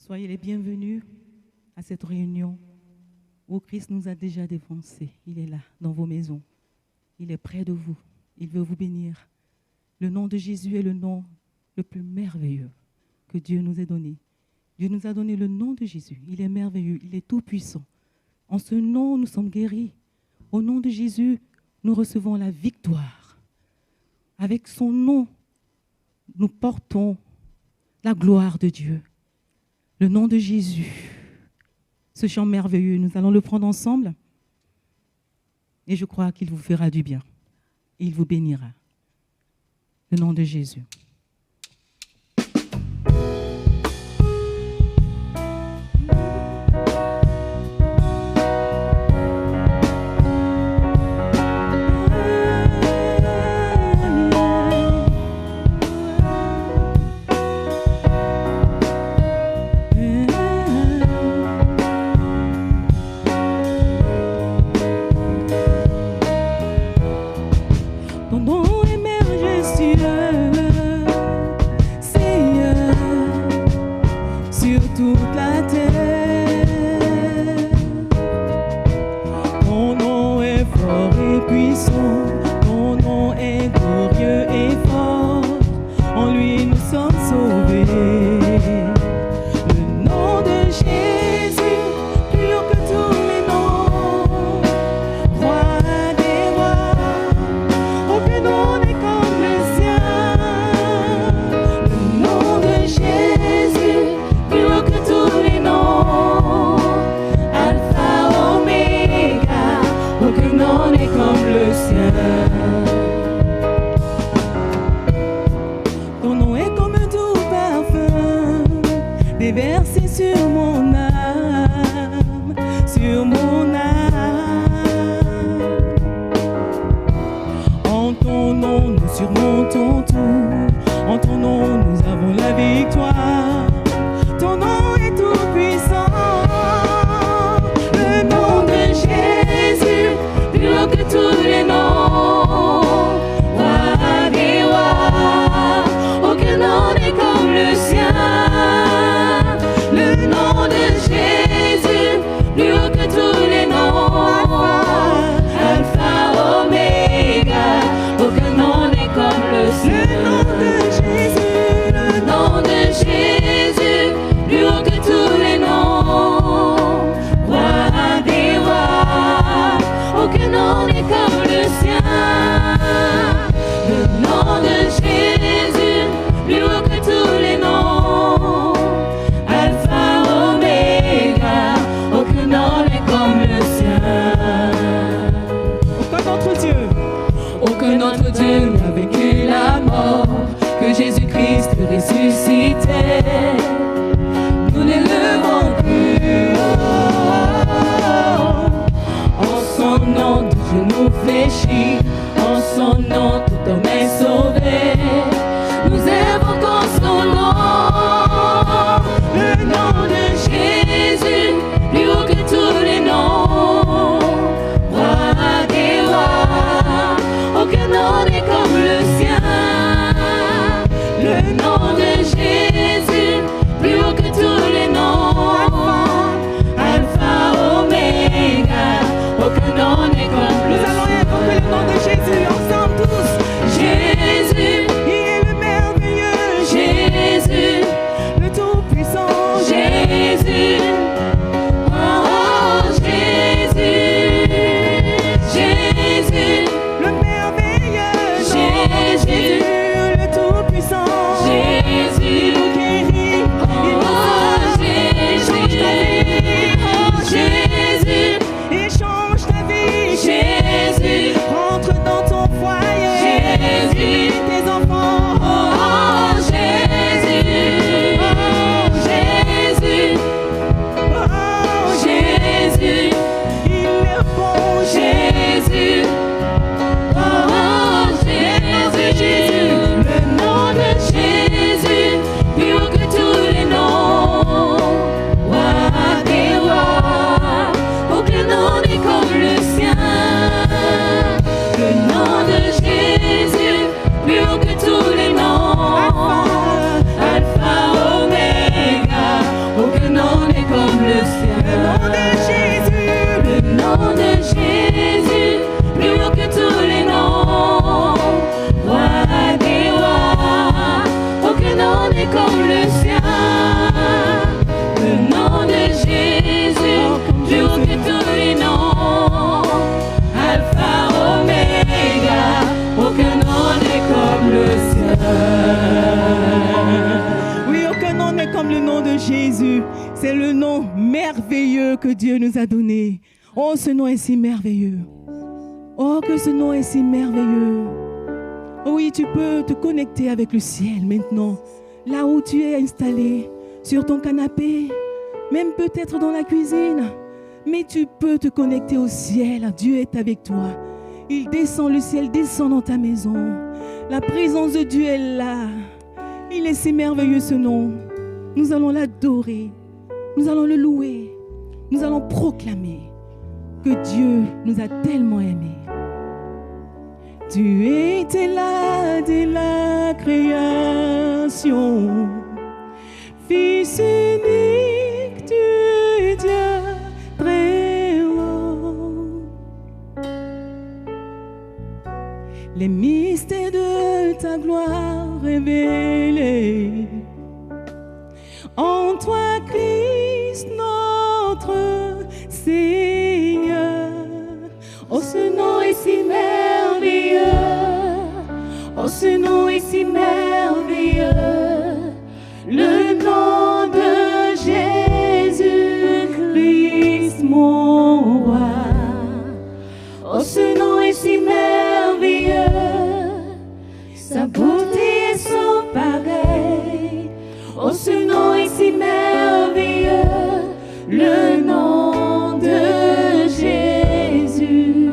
Soyez les bienvenus à cette réunion où Christ nous a déjà défoncés. Il est là, dans vos maisons. Il est près de vous. Il veut vous bénir. Le nom de Jésus est le nom le plus merveilleux que Dieu nous ait donné. Dieu nous a donné le nom de Jésus. Il est merveilleux, il est tout-puissant. En ce nom, nous sommes guéris. Au nom de Jésus, nous recevons la victoire. Avec son nom, nous portons la gloire de Dieu. Le nom de Jésus, ce chant merveilleux, nous allons le prendre ensemble et je crois qu'il vous fera du bien. Et il vous bénira. Le nom de Jésus. Alpha, Oméga, aucun C'est le nom merveilleux que Dieu nous a donné. Oh, ce nom est si merveilleux. Oh, que ce nom est si merveilleux. Oh oui, tu peux te connecter avec le ciel maintenant. Là où tu es installé, sur ton canapé, même peut-être dans la cuisine. Mais tu peux te connecter au ciel. Dieu est avec toi. Il descend, le ciel descend dans ta maison. La présence de Dieu est là. Il est si merveilleux ce nom. Nous allons l'adorer. Nous allons le louer. Nous allons proclamer que Dieu nous a tellement aimés. Tu étais là dès la création, Fils unique du Dieu très haut. Les mystères de ta gloire révélés en toi, Christ, notre Seigneur. Oh, ce nom est si merveilleux. Oh, ce nom est si merveilleux. Le nom de Jésus-Christ, mon roi. Oh, ce nom est si merveilleux. Sa beauté est sans pareil. Oh, ce nom est si merveilleux. Le nom de Jésus.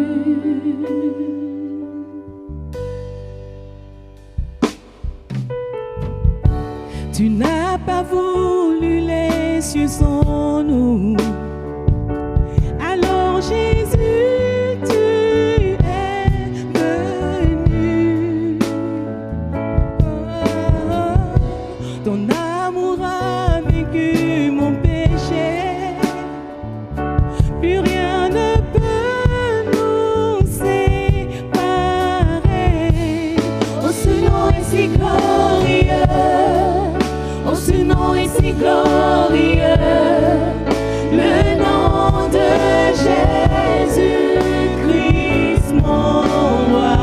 Tu n'as pas voulu les cieux sans nous. Alors Jésus, tu es venu. Ton amour a vaincu mon péché. Plus rien ne peut nous séparer. Oh, ce nom est si glorieux. Oh, ce nom est si glorieux. Le nom de Jésus-Christ, mon roi.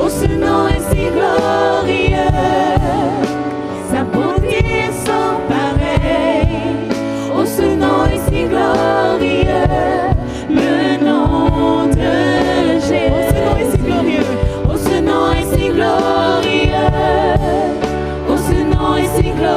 Oh, ce nom est si glorieux. Sa beauté est sans pareil. Oh, ce nom est si glorieux. Le nom de Jésus. Oh, ce nom est si glorieux. Oh, ce nom est si glorieux. Oh, ce nom est si glorieux.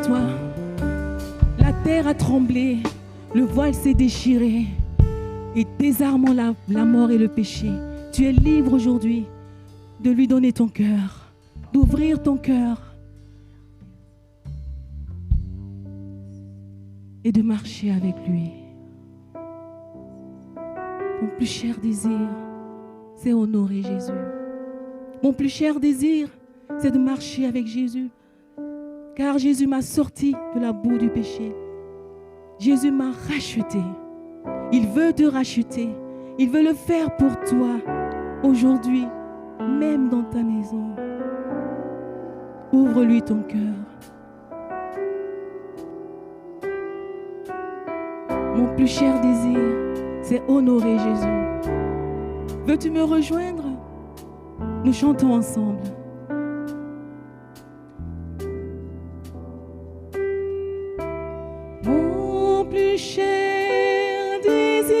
toi. La terre a tremblé, le voile s'est déchiré. Et désarmant la mort et le péché, tu es libre aujourd'hui de lui donner ton cœur, d'ouvrir ton cœur et de marcher avec lui. Mon plus cher désir, c'est honorer Jésus. Mon plus cher désir, c'est de marcher avec Jésus. Car Jésus m'a sorti de la boue du péché. Jésus m'a racheté. Il veut te racheter. Il veut le faire pour toi aujourd'hui, même dans ta maison. Ouvre-lui ton cœur. Mon plus cher désir, c'est honorer Jésus. Veux-tu me rejoindre? Nous chantons ensemble. Mon plus cher désir,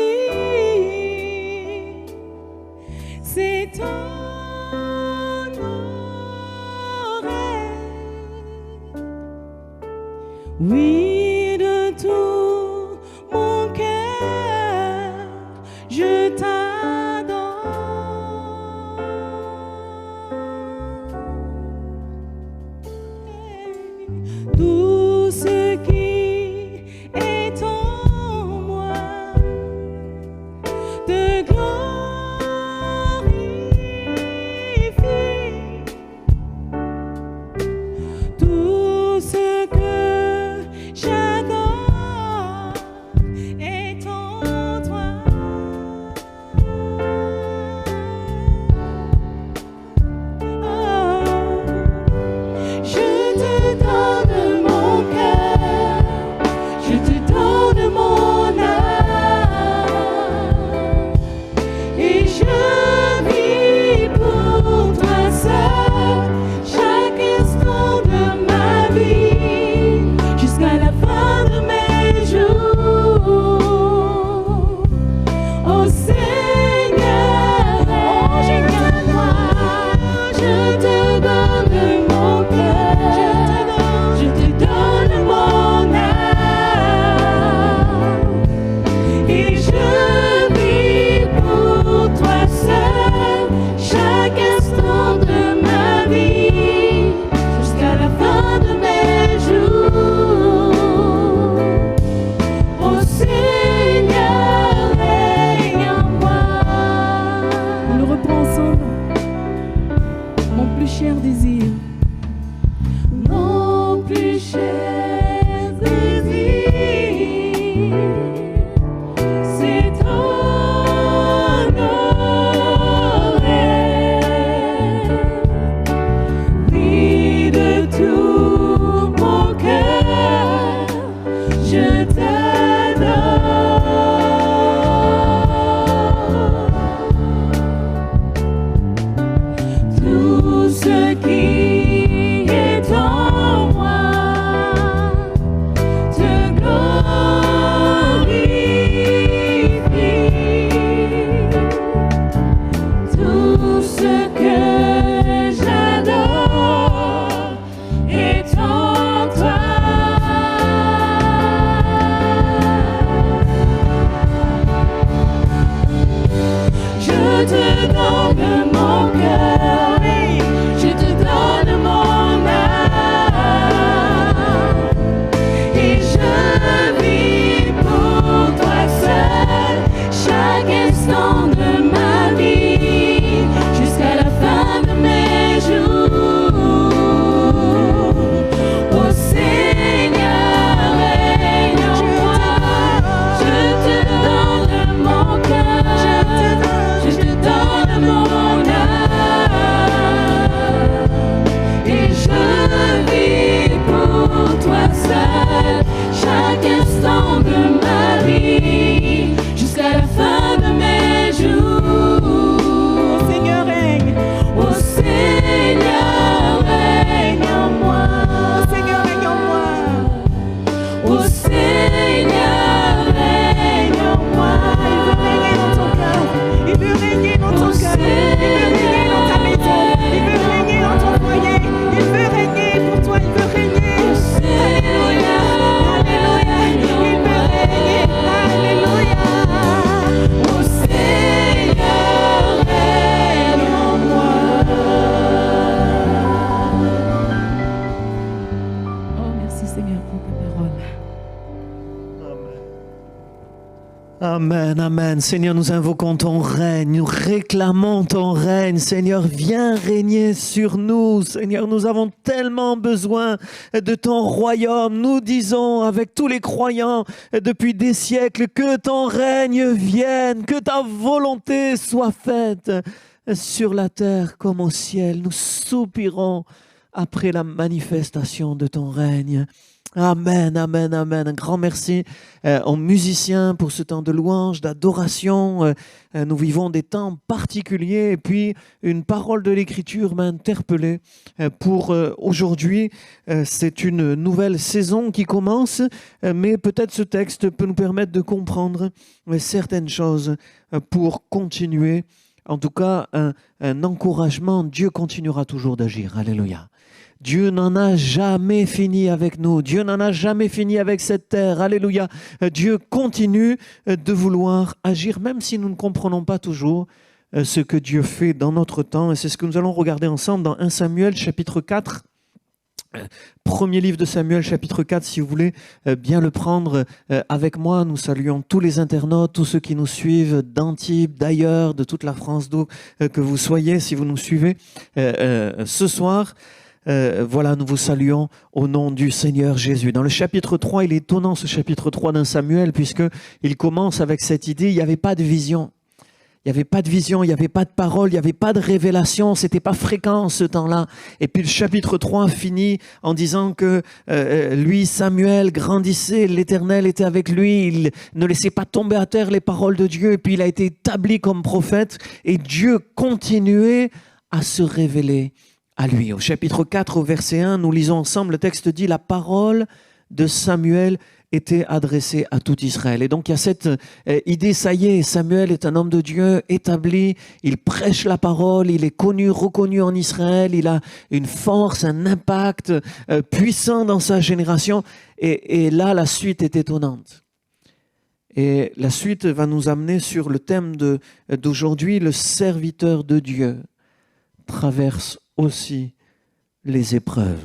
c'est t'honorer. Oui, de tout mon cœur, je t'adore. Tout ce qui est en moi te glorifie. Tout ce que j'adore est en toi. Oh, je te donne mon cœur, je te donne mon âme, et je vis pour toi seul chaque instant de ma vie, jusqu'à la fin de mes jours. Oh Seigneur, règne en moi, je te donne mon cœur, je te donne mon âme, et je vis pour toi seul chaque instant de ma vie, jusqu'à la fin de mes jours. Oh Seigneur, règne en moi. On le reprend ensemble. Mon plus cher désir. Mon plus cher désir, c'est t'honorer. Oui, de tout mon cœur, je t'adore. Tout ce qui est en moi te glorifie. Tout ce que j'adore est en toi. Je te donne mon cœur, je te donne mon âme, et je vis pour toi seul chaque instant de ma vie, jusqu'à la fin de mes jours. Oh Seigneur, règne en moi, je te donne mon cœur, je te donne mon âme, et je vis pour toi seul chaque instant de ma vie, jusqu'à la fin de mes jours. Oh Seigneur, règne. Oh Seigneur, règne en moi. Oh Seigneur, règne en moi. Oh Seigneur, règne en moi. Il veut régner dans ton cœur. Il veut régner dans ta maison. Il veut régner dans ton foyer. Il veut régner pour toi. Il veut régner. Merci Seigneur pour ta parole. Amen, amen. Seigneur, nous invoquons ton règne, nous réclamons ton règne. Seigneur, viens régner sur nous. Seigneur, nous avons tellement besoin de ton royaume. Nous disons avec tous les croyants depuis des siècles que ton règne vienne, que ta volonté soit faite sur la terre comme au ciel. Nous soupirons après la manifestation de ton règne. Amen, amen, amen. Un grand merci aux musiciens pour ce temps de louange, d'adoration. Nous vivons des temps particuliers et puis une parole de l'Écriture m'a interpellé pour aujourd'hui. C'est une nouvelle saison qui commence, mais peut-être ce texte peut nous permettre de comprendre certaines choses pour continuer. En tout cas, un encouragement. Dieu continuera toujours d'agir. Alléluia. Dieu n'en a jamais fini avec nous. Dieu n'en a jamais fini avec cette terre. Alléluia. Dieu continue de vouloir agir, même si nous ne comprenons pas toujours ce que Dieu fait dans notre temps. Et c'est ce que nous allons regarder ensemble dans 1 Samuel chapitre 4. Premier livre de Samuel, chapitre 4, si vous voulez bien le prendre avec moi. Nous saluons tous les internautes, tous ceux qui nous suivent d'Antibes, d'ailleurs, de toute la France, d'où que vous soyez, si vous nous suivez ce soir. Voilà, nous vous saluons au nom du Seigneur Jésus. Dans le chapitre 3, il est étonnant ce chapitre 3 d'un Samuel, puisqu'il commence avec cette idée, il n'y avait pas de vision. Il n'y avait pas de vision, il n'y avait pas de parole, il n'y avait pas de révélation, c'était pas fréquent ce temps-là. Et puis le chapitre 3 finit en disant que lui, Samuel, grandissait, l'Éternel était avec lui, il ne laissait pas tomber à terre les paroles de Dieu, et puis il a été établi comme prophète, et Dieu continuait à se révéler à lui. Au chapitre 4, au verset 1, nous lisons ensemble, le texte dit « La parole de Samuel était adressée à tout Israël ». Et donc il y a cette idée, ça y est, Samuel est un homme de Dieu établi, il prêche la parole, il est connu, reconnu en Israël, il a une force, un impact puissant dans sa génération. Et là, la suite est étonnante. Et la suite va nous amener sur le thème d'aujourd'hui, le serviteur de Dieu traverse aussi les épreuves.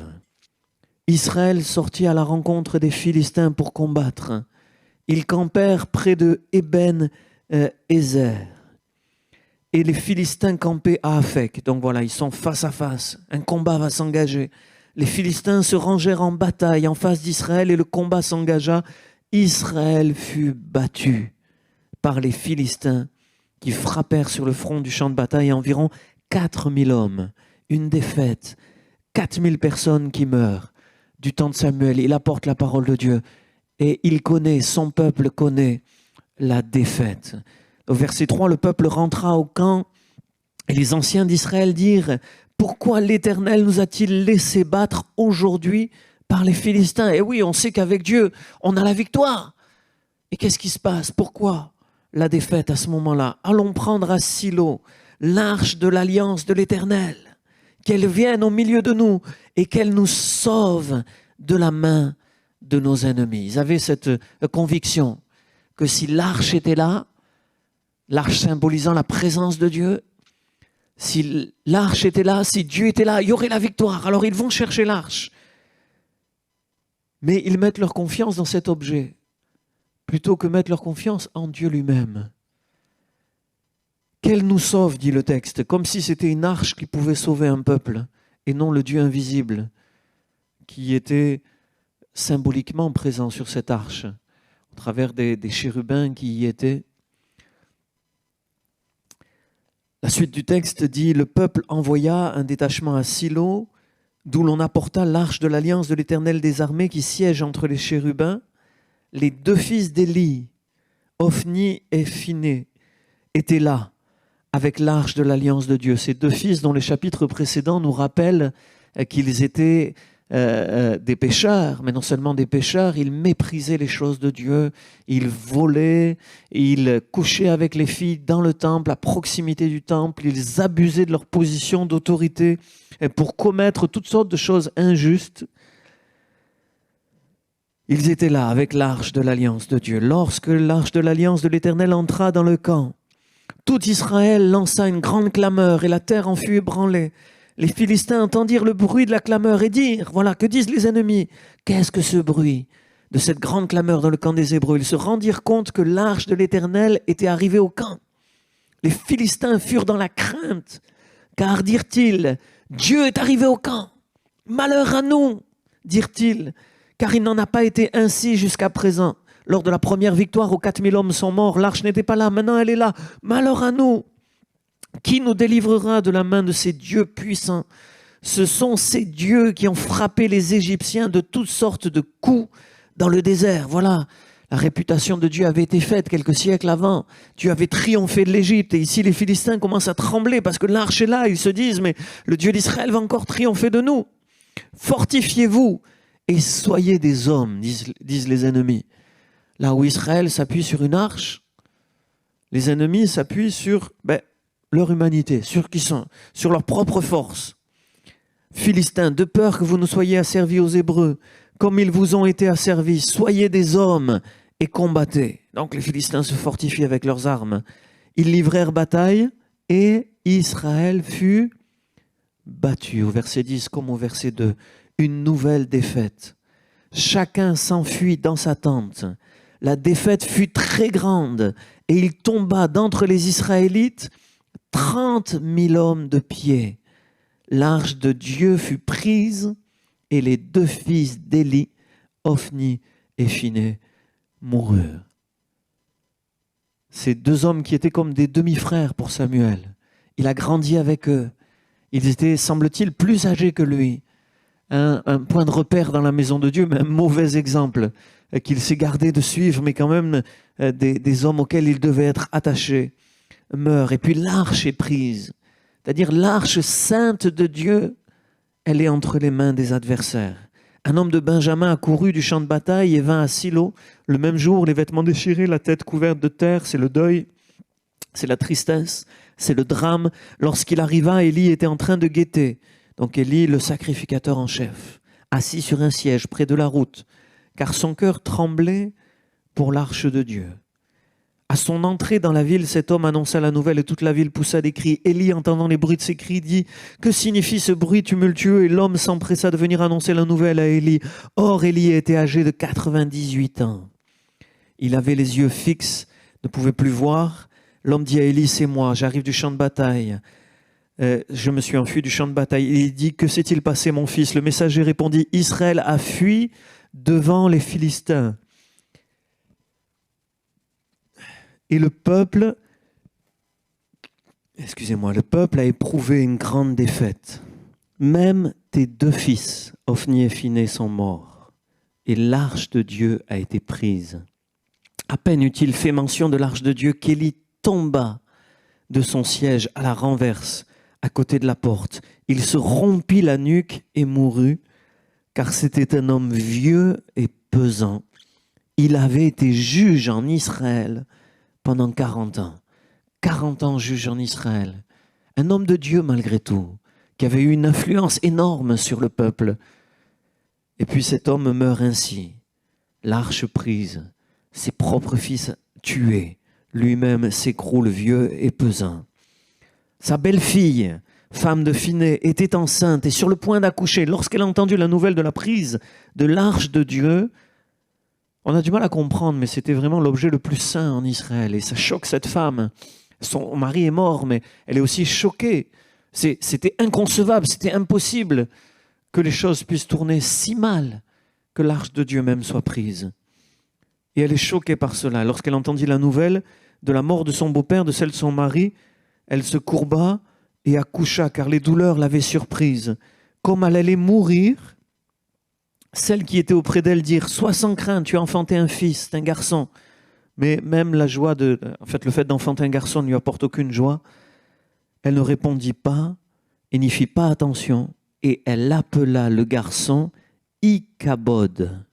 Israël sortit à la rencontre des Philistins pour combattre. Ils campèrent près de Eben-Ézer. Et les Philistins campaient à Aphek. Donc voilà, ils sont face à face. Un combat va s'engager. Les Philistins se rangèrent en bataille en face d'Israël et le combat s'engagea. Israël fut battu par les Philistins qui frappèrent sur le front du champ de bataille environ 4000 hommes. Une défaite, 4000 personnes qui meurent. Du temps de Samuel, il apporte la parole de Dieu et il connaît, son peuple connaît la défaite. Au verset 3, le peuple rentra au camp et les anciens d'Israël dirent « Pourquoi l'Éternel nous a-t-il laissé battre aujourd'hui par les Philistins ?» Et oui, on sait qu'avec Dieu, on a la victoire. Et qu'est-ce qui se passe? Pourquoi la défaite à ce moment-là? Allons prendre à Silo l'arche de l'alliance de l'Éternel, qu'elle vienne au milieu de nous et qu'elle nous sauve de la main de nos ennemis. Ils avaient cette conviction que si l'arche était là, l'arche symbolisant la présence de Dieu, si l'arche était là, si Dieu était là, il y aurait la victoire. Alors ils vont chercher l'arche. Mais ils mettent leur confiance dans cet objet, plutôt que mettre leur confiance en Dieu lui-même. Qu'elle nous sauve, dit le texte, comme si c'était une arche qui pouvait sauver un peuple, et non le Dieu invisible qui était symboliquement présent sur cette arche, au travers des chérubins qui y étaient. La suite du texte dit « Le peuple envoya un détachement à Silo, d'où l'on apporta l'arche de l'alliance de l'Éternel des armées qui siège entre les chérubins. Les deux fils d'Élie, Ophni et Phiné, étaient là, avec l'arche de l'alliance de Dieu. » Ces deux fils dont les chapitres précédents nous rappellent qu'ils étaient des pécheurs, mais non seulement des pécheurs, ils méprisaient les choses de Dieu, ils volaient, ils couchaient avec les filles dans le temple, à proximité du temple, ils abusaient de leur position d'autorité pour commettre toutes sortes de choses injustes. Ils étaient là avec l'arche de l'alliance de Dieu. Lorsque l'arche de l'alliance de l'Éternel entra dans le camp, tout Israël lança une grande clameur et la terre en fut ébranlée. Les Philistins entendirent le bruit de la clameur et dirent, voilà, que disent les ennemis? Qu'est-ce que ce bruit de cette grande clameur dans le camp des Hébreux? Ils se rendirent compte que l'arche de l'Éternel était arrivée au camp. Les Philistins furent dans la crainte, car dirent-ils, Dieu est arrivé au camp. Malheur à nous, dirent-ils, car il n'en a pas été ainsi jusqu'à présent. Lors de la première victoire où 4000 hommes sont morts, l'arche n'était pas là, maintenant elle est là. Malheur à nous. Qui nous délivrera de la main de ces dieux puissants? Ce sont ces dieux qui ont frappé les Égyptiens de toutes sortes de coups dans le désert. Voilà, la réputation de Dieu avait été faite quelques siècles avant. Dieu avait triomphé de l'Égypte. Et ici, les Philistins commencent à trembler parce que l'arche est là. Ils se disent, mais le Dieu d'Israël va encore triompher de nous. Fortifiez-vous et soyez des hommes, disent les ennemis. Là où Israël s'appuie sur une arche, les ennemis s'appuient sur leur humanité, sur leur propre force. Philistins, de peur que vous ne soyez asservis aux Hébreux, comme ils vous ont été asservis, soyez des hommes et combattez. Donc les Philistins se fortifient avec leurs armes. Ils livrèrent bataille et Israël fut battu. Au verset 10 comme au verset 2, une nouvelle défaite. Chacun s'enfuit dans sa tente. La défaite fut très grande et il tomba d'entre les Israélites 30 000 hommes de pied. L'arche de Dieu fut prise et les 2 fils d'Éli, Ophni et Phiné, moururent. Ces 2 hommes qui étaient comme des demi-frères pour Samuel. Il a grandi avec eux. Ils étaient, semble-t-il, plus âgés que lui. Un point de repère dans la maison de Dieu, mais un mauvais exemple qu'il s'est gardé de suivre, mais quand même des hommes auxquels il devait être attaché, meurent. Et puis l'arche est prise. C'est-à-dire l'arche sainte de Dieu, elle est entre les mains des adversaires. Un homme de Benjamin accourut du champ de bataille et vint à Silo. Le même jour, les vêtements déchirés, la tête couverte de terre, c'est le deuil, c'est la tristesse, c'est le drame. Lorsqu'il arriva, Élie était en train de guetter. Donc Élie, le sacrificateur en chef, assis sur un siège près de la route, car son cœur tremblait pour l'arche de Dieu. À son entrée dans la ville, cet homme annonça la nouvelle et toute la ville poussa des cris. Élie, entendant les bruits de ces cris, dit « Que signifie ce bruit tumultueux ?» Et l'homme s'empressa de venir annoncer la nouvelle à Élie. Or, Élie était âgé de 98 ans. Il avait les yeux fixes, ne pouvait plus voir. L'homme dit à Élie « C'est moi, j'arrive du champ de bataille. Je me suis enfui du champ de bataille. » Il dit « Que s'est-il passé, mon fils ?» Le messager répondit « Israël a fui devant les Philistins. » Et le peuple a éprouvé une grande défaite. Même tes 2 fils, Ophni et Phiné, sont morts. Et l'arche de Dieu a été prise. À peine eut-il fait mention de l'arche de Dieu qu'Élie tomba de son siège à la renverse, à côté de la porte. Il se rompit la nuque et mourut, car c'était un homme vieux et pesant. Il avait été juge en Israël pendant 40 ans. 40 ans juge en Israël. Un homme de Dieu malgré tout, qui avait eu une influence énorme sur le peuple. Et puis cet homme meurt ainsi. L'arche prise, ses propres fils tués, lui-même s'écroule vieux et pesant. Sa belle-fille, femme de Phiné, était enceinte et sur le point d'accoucher. Lorsqu'elle a entendu la nouvelle de la prise de l'arche de Dieu, on a du mal à comprendre, mais c'était vraiment l'objet le plus saint en Israël. Et ça choque cette femme. Son mari est mort, mais elle est aussi choquée. C'était inconcevable, c'était impossible que les choses puissent tourner si mal que l'arche de Dieu même soit prise. Et elle est choquée par cela. Lorsqu'elle entendit la nouvelle de la mort de son beau-père, de celle de son mari, elle se courba et accoucha, car les douleurs l'avaient surprise. Comme elle allait mourir, celles qui étaient auprès d'elle dirent « Sois sans crainte, tu as enfanté un fils, un garçon. » Mais même le fait d'enfanter un garçon ne lui apporte aucune joie. Elle ne répondit pas et n'y fit pas attention. Et elle appela le garçon Ichabod,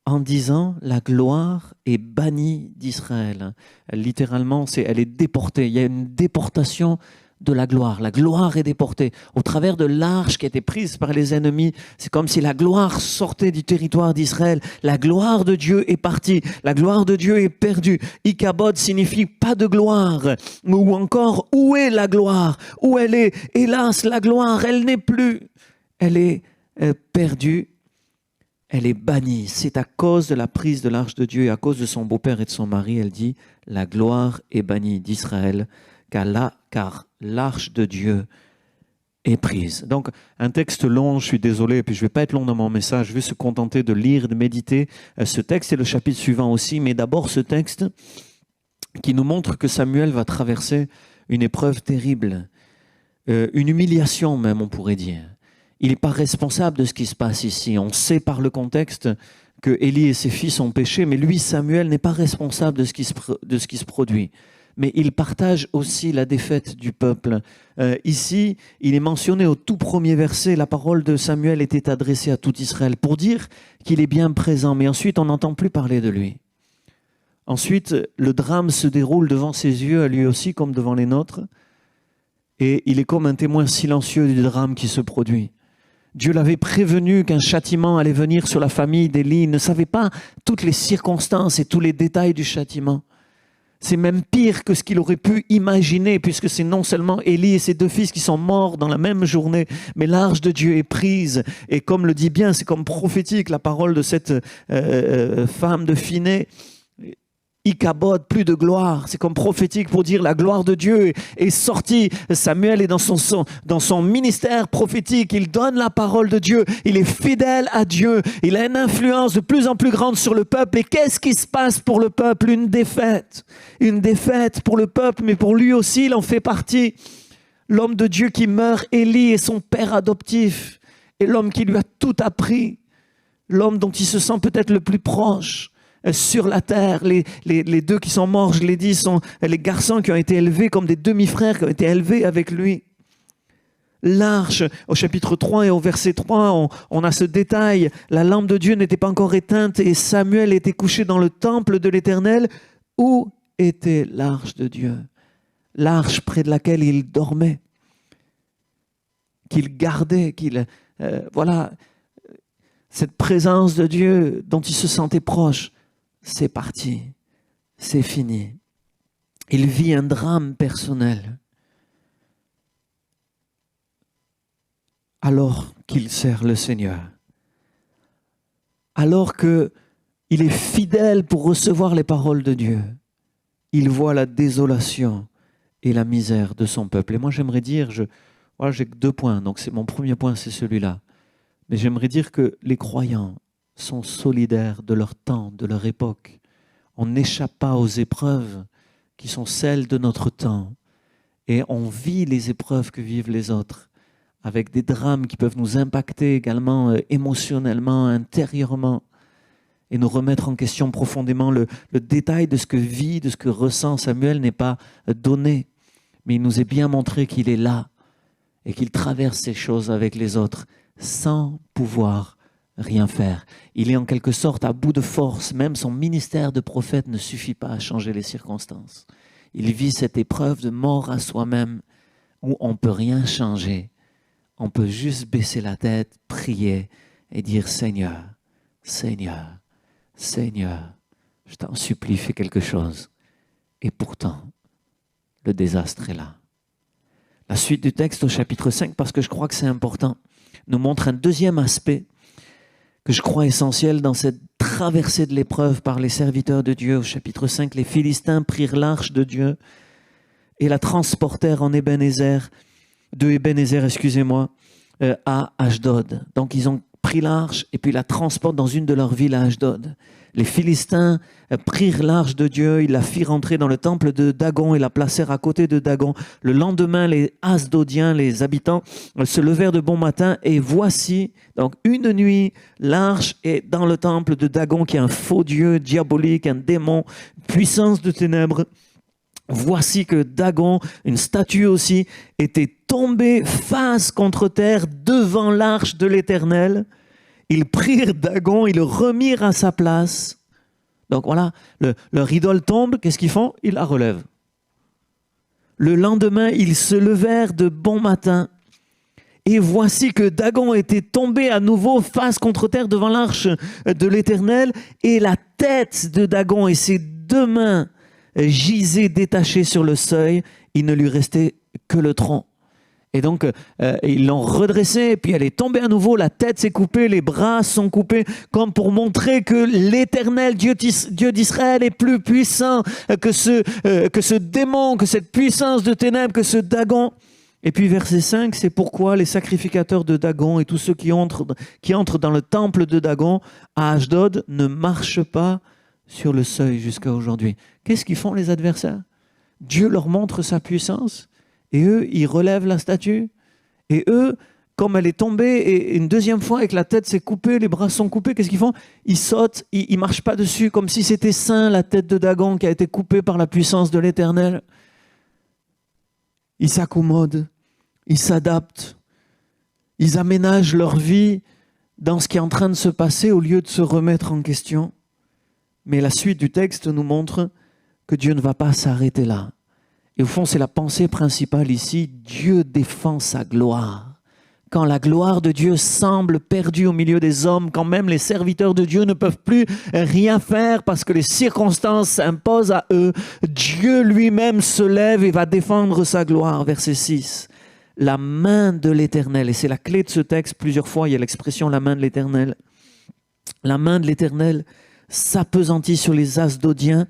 en disant « La gloire est bannie d'Israël. » Littéralement, elle est déportée. Il y a une déportation de la gloire. La gloire est déportée. Au travers de l'arche qui a été prise par les ennemis, c'est comme si la gloire sortait du territoire d'Israël. La gloire de Dieu est partie. La gloire de Dieu est perdue. Ikabod signifie pas de gloire. Ou encore, où est la gloire? Où elle est? Hélas, la gloire, elle n'est plus. Elle est perdue. Elle est bannie. C'est à cause de la prise de l'arche de Dieu et à cause de son beau-père et de son mari, elle dit, la gloire est bannie d'Israël, car l'arche de Dieu est prise. Donc, un texte long, je suis désolé, et puis je ne vais pas être long dans mon message, je vais se contenter de lire, de méditer ce texte et le chapitre suivant aussi, mais d'abord ce texte qui nous montre que Samuel va traverser une épreuve terrible, une humiliation même, on pourrait dire. Il n'est pas responsable de ce qui se passe ici. On sait par le contexte que Élie et ses fils ont péché, mais lui, Samuel, n'est pas responsable de ce qui se produit. Mais il partage aussi la défaite du peuple. Ici, il est mentionné au tout premier verset, la parole de Samuel était adressée à tout Israël pour dire qu'il est bien présent, mais ensuite on n'entend plus parler de lui. Ensuite, le drame se déroule devant ses yeux, à lui aussi comme devant les nôtres, et il est comme un témoin silencieux du drame qui se produit. Dieu l'avait prévenu qu'un châtiment allait venir sur la famille d'Élie. Il ne savait pas toutes les circonstances et tous les détails du châtiment. C'est même pire que ce qu'il aurait pu imaginer, puisque c'est non seulement Élie et ses 2 fils qui sont morts dans la même journée, mais l'arche de Dieu est prise. Et comme le dit bien, c'est comme prophétique la parole de cette femme de Phiné. Ikabod, plus de gloire. C'est comme prophétique pour dire la gloire de Dieu est sortie. Samuel est dans son ministère prophétique. Il donne la parole de Dieu. Il est fidèle à Dieu. Il a une influence de plus en plus grande sur le peuple. Et qu'est-ce qui se passe pour le peuple? Une défaite. Une défaite pour le peuple, mais pour lui aussi, il en fait partie. L'homme de Dieu qui meurt, Élie, est son père adoptif. Et l'homme qui lui a tout appris. L'homme dont il se sent peut-être le plus proche. Sur la terre, les 2 qui sont morts, je l'ai dit, sont les garçons qui ont été élevés comme des demi-frères qui ont été élevés avec lui. L'arche, au chapitre 3 et au verset 3, on a ce détail. La lampe de Dieu n'était pas encore éteinte et Samuel était couché dans le temple de l'Éternel. Où était l'arche de Dieu? L'arche près de laquelle il dormait, qu'il gardait, voilà, cette présence de Dieu dont il se sentait proche. C'est parti, c'est fini. Il vit un drame personnel alors qu'il sert le Seigneur. Alors qu'il est fidèle pour recevoir les paroles de Dieu, il voit la désolation et la misère de son peuple. Et moi j'aimerais dire, j'ai 2 points, donc mon premier point c'est celui-là. Mais j'aimerais dire que les croyants sont solidaires de leur temps, de leur époque. On n'échappe pas aux épreuves qui sont celles de notre temps. Et on vit les épreuves que vivent les autres, avec des drames qui peuvent nous impacter également émotionnellement, intérieurement, et nous remettre en question profondément. Le détail de ce que vit, de ce que ressent Samuel n'est pas donné, mais il nous est bien montré qu'il est là et qu'il traverse ces choses avec les autres sans pouvoir rien faire. Il est en quelque sorte à bout de force. Même son ministère de prophète ne suffit pas à changer les circonstances. Il vit cette épreuve de mort à soi-même où on ne peut rien changer. On peut juste baisser la tête, prier et dire « Seigneur, Seigneur, Seigneur, je t'en supplie, fais quelque chose. » Et pourtant, le désastre est là. La suite du texte au chapitre 5, parce que je crois que c'est important, nous montre un deuxième aspect que je crois essentiel dans cette traversée de l'épreuve par les serviteurs de Dieu. Au chapitre 5, les Philistins prirent l'arche de Dieu et la transportèrent de Ebenezer, à Ashdod. Donc ils ont pris l'arche et puis la transportent dans une de leurs villes à Ashdod. Les Philistins prirent l'arche de Dieu, ils la firent entrer dans le temple de Dagon et la placèrent à côté de Dagon. Le lendemain, les Asdodiens, les habitants, se levèrent de bon matin et voici, donc une nuit, l'arche est dans le temple de Dagon qui est un faux dieu diabolique, un démon, puissance de ténèbres. Voici que Dagon, une statue aussi, était tombée face contre terre devant l'arche de l'Éternel. Ils prirent Dagon, ils le remirent à sa place. Donc voilà, leur idole tombe, qu'est-ce qu'ils font? Ils la relèvent. Le lendemain, ils se levèrent de bon matin. Et voici que Dagon était tombé à nouveau face contre terre devant l'arche de l'Éternel. Et la tête de Dagon et ses 2 mains gisaient détachées sur le seuil. Il ne lui restait que le tronc. Et donc, ils l'ont redressée, et puis elle est tombée à nouveau, la tête s'est coupée, les bras sont coupés, comme pour montrer que l'Éternel, Dieu d'Israël, est plus puissant que ce démon, que cette puissance de ténèbres, que ce Dagon. Et puis verset 5, c'est pourquoi les sacrificateurs de Dagon et tous ceux qui entrent dans le temple de Dagon à Ashdod ne marchent pas sur le seuil jusqu'à aujourd'hui. Qu'est-ce qu'ils font les adversaires? Dieu leur montre sa puissance. Et eux, ils relèvent la statue. Et eux, comme elle est tombée, et une deuxième fois, et que la tête s'est coupée, les bras sont coupés, qu'est-ce qu'ils font? Ils sautent, ils ne marchent pas dessus, comme si c'était saint, la tête de Dagon qui a été coupée par la puissance de l'Éternel. Ils s'accommodent, ils s'adaptent, ils aménagent leur vie dans ce qui est en train de se passer au lieu de se remettre en question. Mais la suite du texte nous montre que Dieu ne va pas s'arrêter là. Et au fond, c'est la pensée principale ici. Dieu défend sa gloire. Quand la gloire de Dieu semble perdue au milieu des hommes, quand même les serviteurs de Dieu ne peuvent plus rien faire parce que les circonstances s'imposent à eux, Dieu lui-même se lève et va défendre sa gloire. Verset 6. La main de l'Éternel, et c'est la clé de ce texte, plusieurs fois il y a l'expression la main de l'Éternel. La main de l'Éternel s'appesantit sur les Asdodiens,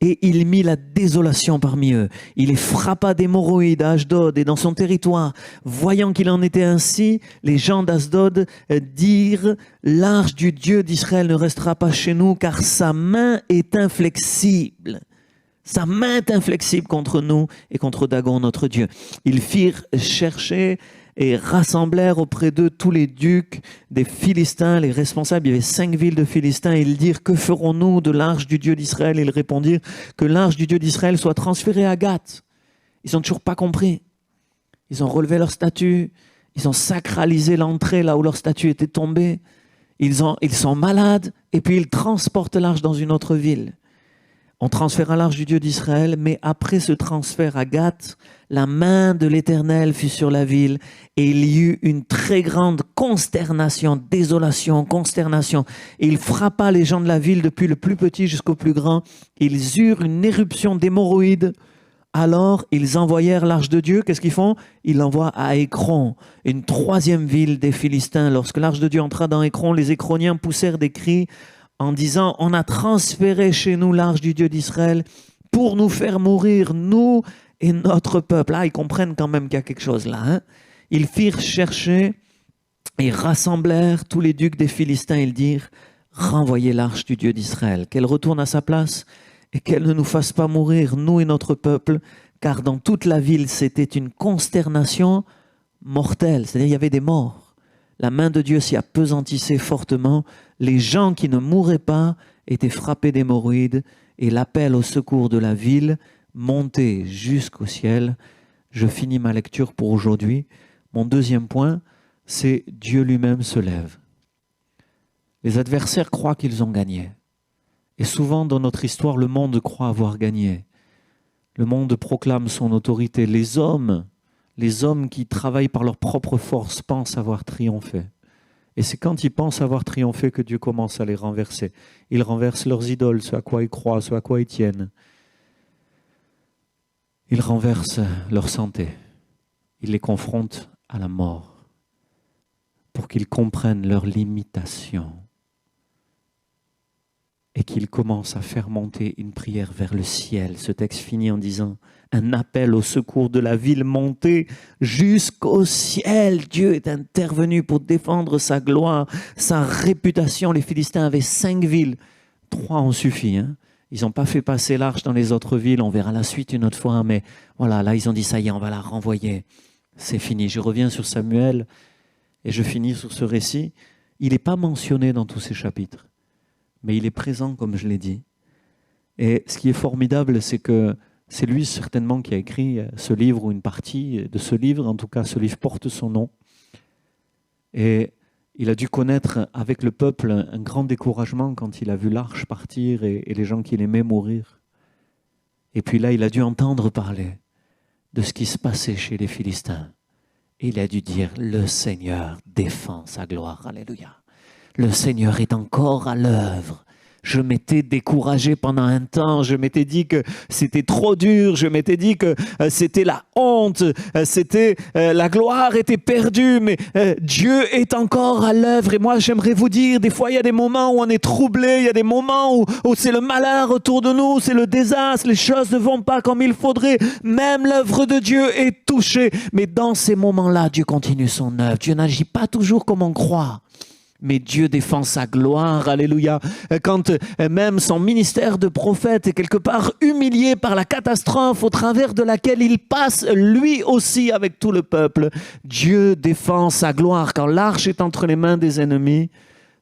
et il mit la désolation parmi eux. Il les frappa d'hémorroïdes à Ashdod et dans son territoire. Voyant qu'il en était ainsi, les gens d'Asdod dirent « L'arche du Dieu d'Israël ne restera pas chez nous, car sa main est inflexible. » Sa main est inflexible contre nous et contre Dagon, notre Dieu. Ils firent chercher et rassemblèrent auprès d'eux tous les ducs des Philistins, les responsables. Il y avait 5 villes de Philistins. Ils dirent, que ferons-nous de l'arche du Dieu d'Israël? Ils répondirent, que l'arche du Dieu d'Israël soit transférée à Gath. Ils n'ont toujours pas compris. Ils ont relevé leur statue. Ils ont sacralisé l'entrée là où leur statue était tombée. Ils sont malades et puis ils transportent l'arche dans une autre ville. On transféra l'arche du Dieu d'Israël, mais après ce transfert à Gath, la main de l'Éternel fut sur la ville et il y eut une très grande consternation, désolation, consternation. Et il frappa les gens de la ville depuis le plus petit jusqu'au plus grand. Ils eurent une éruption d'hémorroïdes. Alors, ils envoyèrent l'arche de Dieu. Qu'est-ce qu'ils font? Ils l'envoient à Écron, une 3e ville des Philistins. Lorsque l'arche de Dieu entra dans Écron, les Écroniens poussèrent des cris en disant, on a transféré chez nous l'arche du Dieu d'Israël pour nous faire mourir, nous et notre peuple. Là, ils comprennent quand même qu'il y a quelque chose là. Hein? Ils firent chercher et rassemblèrent tous les ducs des Philistins. Ils dirent, renvoyez l'arche du Dieu d'Israël, qu'elle retourne à sa place et qu'elle ne nous fasse pas mourir, nous et notre peuple, car dans toute la ville, c'était une consternation mortelle. C'est-à-dire, il y avait des morts. La main de Dieu s'y appesantissait fortement. Les gens qui ne mouraient pas étaient frappés d'hémorroïdes et l'appel au secours de la ville montait jusqu'au ciel. Je finis ma lecture pour aujourd'hui. Mon 2e point, c'est Dieu lui-même se lève. Les adversaires croient qu'ils ont gagné. Et souvent dans notre histoire, le monde croit avoir gagné. Le monde proclame son autorité. Les hommes qui travaillent par leur propre force pensent avoir triomphé. Et c'est quand ils pensent avoir triomphé que Dieu commence à les renverser. Ils renversent leurs idoles, ce à quoi ils croient, ce à quoi ils tiennent. Ils renversent leur santé. Ils les confrontent à la mort pour qu'ils comprennent leurs limitations et qu'ils commencent à faire monter une prière vers le ciel. Ce texte finit en disant un appel au secours de la ville montée jusqu'au ciel. Dieu est intervenu pour défendre sa gloire, sa réputation. Les Philistins avaient 5 villes. 3 ont suffi. Hein. Ils n'ont pas fait passer l'arche dans les autres villes. On verra la suite une autre fois. Mais voilà, là, ils ont dit, ça y est, on va la renvoyer. C'est fini. Je reviens sur Samuel et je finis sur ce récit. Il n'est pas mentionné dans tous ces chapitres, mais il est présent, comme je l'ai dit. Et ce qui est formidable, c'est que c'est lui certainement qui a écrit ce livre ou une partie de ce livre. En tout cas, ce livre porte son nom. Et il a dû connaître avec le peuple un grand découragement quand il a vu l'arche partir et les gens qu'il aimait mourir. Et puis là, il a dû entendre parler de ce qui se passait chez les Philistins. Il a dû dire, le Seigneur défend sa gloire. Alléluia. Le Seigneur est encore à l'œuvre. Je m'étais découragé pendant un temps, je m'étais dit que c'était trop dur, je m'étais dit que c'était la honte, la gloire était perdue, mais Dieu est encore à l'œuvre. Et moi, j'aimerais vous dire, des fois, il y a des moments où on est troublé, il y a des moments où c'est le malheur autour de nous, c'est le désastre, les choses ne vont pas comme il faudrait. Même l'œuvre de Dieu est touchée. Mais dans ces moments-là, Dieu continue son œuvre. Dieu n'agit pas toujours comme on croit. Mais Dieu défend sa gloire, alléluia. Quand même son ministère de prophète est quelque part humilié par la catastrophe au travers de laquelle il passe lui aussi avec tout le peuple, Dieu défend sa gloire. Quand l'arche est entre les mains des ennemis,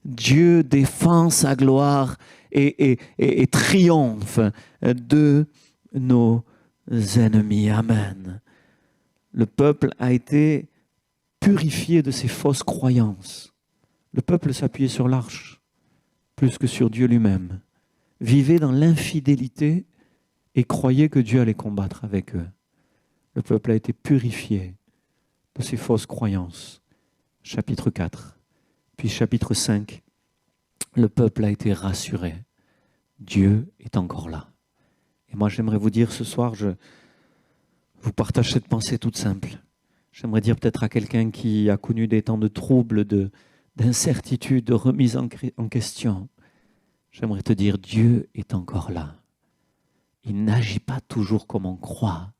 Dieu défend sa gloire et triomphe de nos ennemis. Amen. Le peuple a été purifié de ses fausses croyances. Le peuple s'appuyait sur l'arche plus que sur Dieu lui-même, vivait dans l'infidélité et croyait que Dieu allait combattre avec eux. Le peuple a été purifié de ses fausses croyances. Chapitre 4. Puis chapitre 5, le peuple a été rassuré. Dieu est encore là. Et moi j'aimerais vous dire ce soir, je vous partage cette pensée toute simple. J'aimerais dire peut-être à quelqu'un qui a connu des temps de troubles, d'incertitude, de remise en question. J'aimerais te dire, Dieu est encore là. Il n'agit pas toujours comme on croit.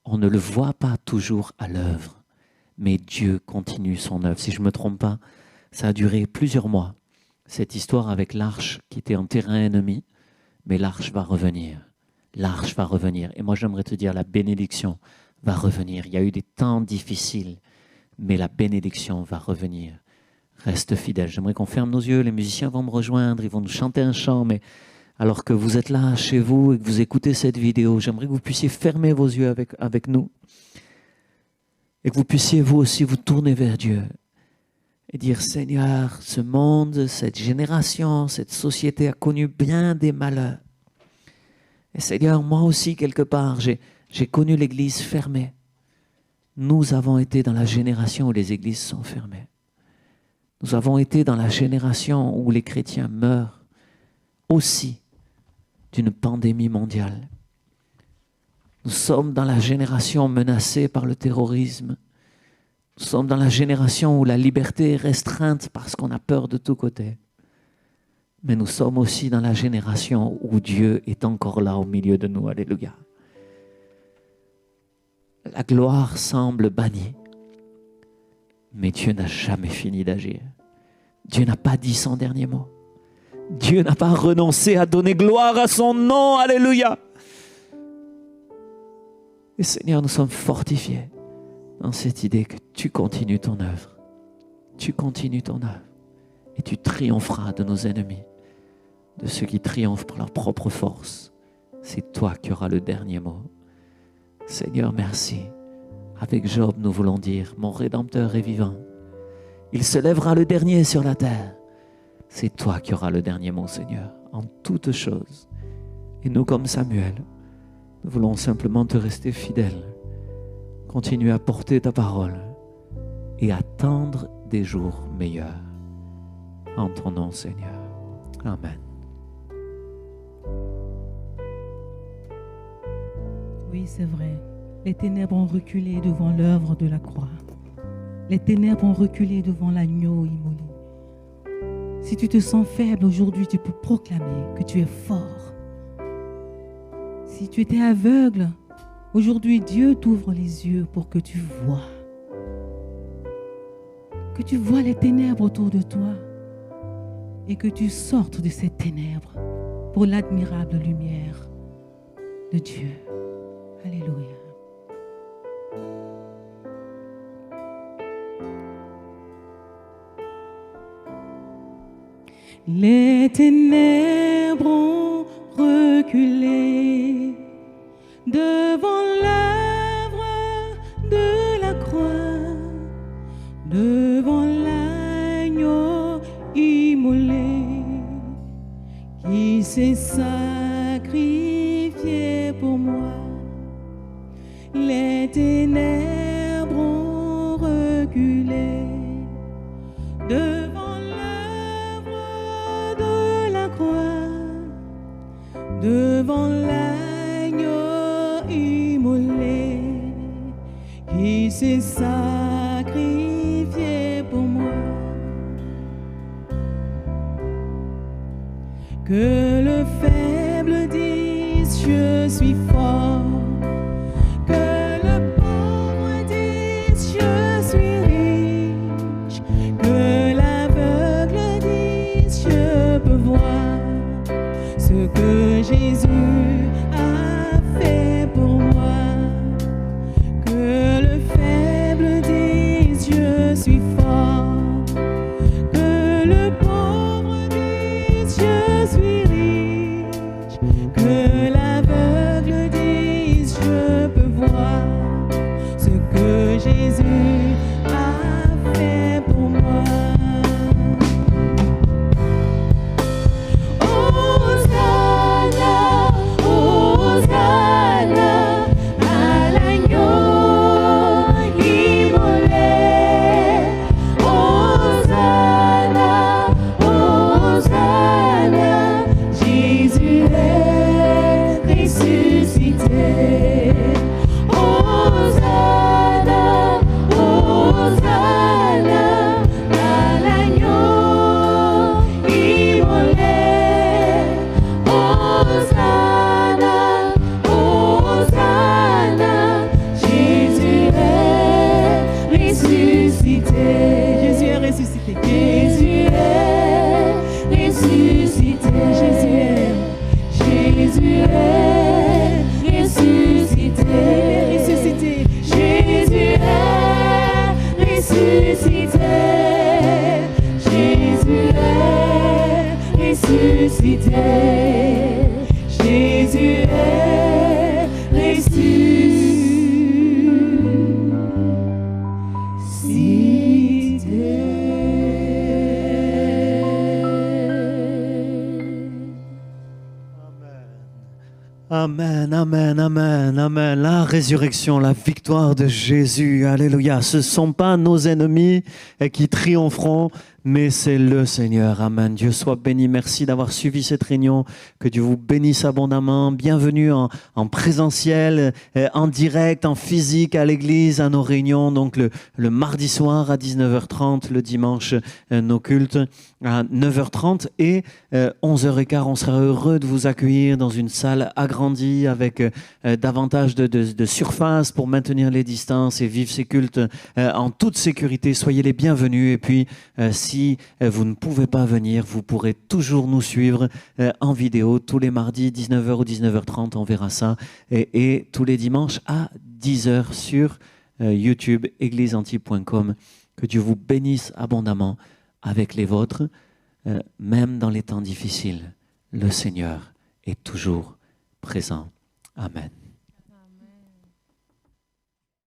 On ne le voit pas toujours à l'œuvre. Mais Dieu continue son œuvre. Si je ne me trompe pas, ça a duré plusieurs mois. Cette histoire avec l'arche qui était en terrain ennemi. Mais l'arche va revenir. L'arche va revenir. Et moi, j'aimerais te dire, la bénédiction va revenir. Il y a eu des temps difficiles, mais la bénédiction va revenir. Reste fidèle. J'aimerais qu'on ferme nos yeux. Les musiciens vont me rejoindre. Ils vont nous chanter un chant. Mais alors que vous êtes là chez vous et que vous écoutez cette vidéo, j'aimerais que vous puissiez fermer vos yeux avec nous. Et que vous puissiez vous aussi vous tourner vers Dieu. Et dire, Seigneur, ce monde, cette génération, cette société a connu bien des malheurs. Et Seigneur, moi aussi, quelque part, j'ai connu l'église fermée. Nous avons été dans la génération où les églises sont fermées. Nous avons été dans la génération où les chrétiens meurent aussi d'une pandémie mondiale. Nous sommes dans la génération menacée par le terrorisme. Nous sommes dans la génération où la liberté est restreinte parce qu'on a peur de tous côtés. Mais nous sommes aussi dans la génération où Dieu est encore là au milieu de nous. Alléluia. La gloire semble bannie. Mais Dieu n'a jamais fini d'agir. Dieu n'a pas dit son dernier mot. Dieu n'a pas renoncé à donner gloire à son nom. Alléluia. Et Seigneur, nous sommes fortifiés dans cette idée que tu continues ton œuvre. Tu continues ton œuvre. Et tu triompheras de nos ennemis, de ceux qui triomphent par leur propre force. C'est toi qui auras le dernier mot. Seigneur, merci. Avec Job, nous voulons dire, mon Rédempteur est vivant. Il se lèvera le dernier sur la terre. C'est toi qui auras le dernier mot, Seigneur, en toutes choses. Et nous, comme Samuel, nous voulons simplement te rester fidèles. Continue à porter ta parole et attendre des jours meilleurs. En ton nom, Seigneur. Amen. Oui, c'est vrai. Les ténèbres ont reculé devant l'œuvre de la croix. Les ténèbres ont reculé devant l'agneau immolé. Si tu te sens faible aujourd'hui, tu peux proclamer que tu es fort. Si tu étais aveugle, aujourd'hui Dieu t'ouvre les yeux pour que tu vois. Que tu vois les ténèbres autour de toi et que tu sortes de ces ténèbres pour l'admirable lumière de Dieu. Alléluia. Les ténèbres ont reculé devant l'œuvre de la croix, devant l'agneau immolé qui s'est sacrifié pour moi. les ténèbres ont reculé devant l'œuvre de la croix, devant l'agneau immolé qui s'est sacrifié pour moi. Que le faible dise je suis fort, que le pauvre dise je suis riche, que l'aveugle dise je peux voir ce que Jésus a fait pour moi. Que le faible dise je suis fort, que le pauvre dise je suis riche, que l'aveugle dise je peux voir ce que Jésus a fait pour moi. Hosanna, Hosanna à l'agneau immolé. Hosanna, Hosanna, Jésus est ressuscité. Hosanna, Hosanna à l'agneau immolé. Hosanna, Hosanna, Jésus est ressuscité. Jésus est ressuscité. Jésus est ressuscité. Jésus est ressuscité. Jésus est ressuscité. Jésus est ressuscité. Jésus est Amen, amen, amen, amen. La résurrection, la victoire de Jésus. Alléluia. Ce ne sont pas nos ennemis qui triompheront, mais c'est le Seigneur. Amen. Dieu soit béni. Merci d'avoir suivi cette réunion. Que Dieu vous bénisse abondamment. Bienvenue en présentiel, en direct, en physique à l'église, à nos réunions. Donc le mardi soir à 19h30, le dimanche, nos cultes à 9h30 et 11h15. On sera heureux de vous accueillir dans une salle agrandie avec davantage de surface pour maintenir les distances et vivre ces cultes en toute sécurité. Soyez les bienvenus. Et puis, si vous ne pouvez pas venir, vous pourrez toujours nous suivre en vidéo tous les mardis 19h ou 19h30, on verra ça, et tous les dimanches à 10h sur YouTube, égliseantibes.com. Que Dieu vous bénisse abondamment avec les vôtres, même dans les temps difficiles. Le Seigneur est toujours présent. Amen.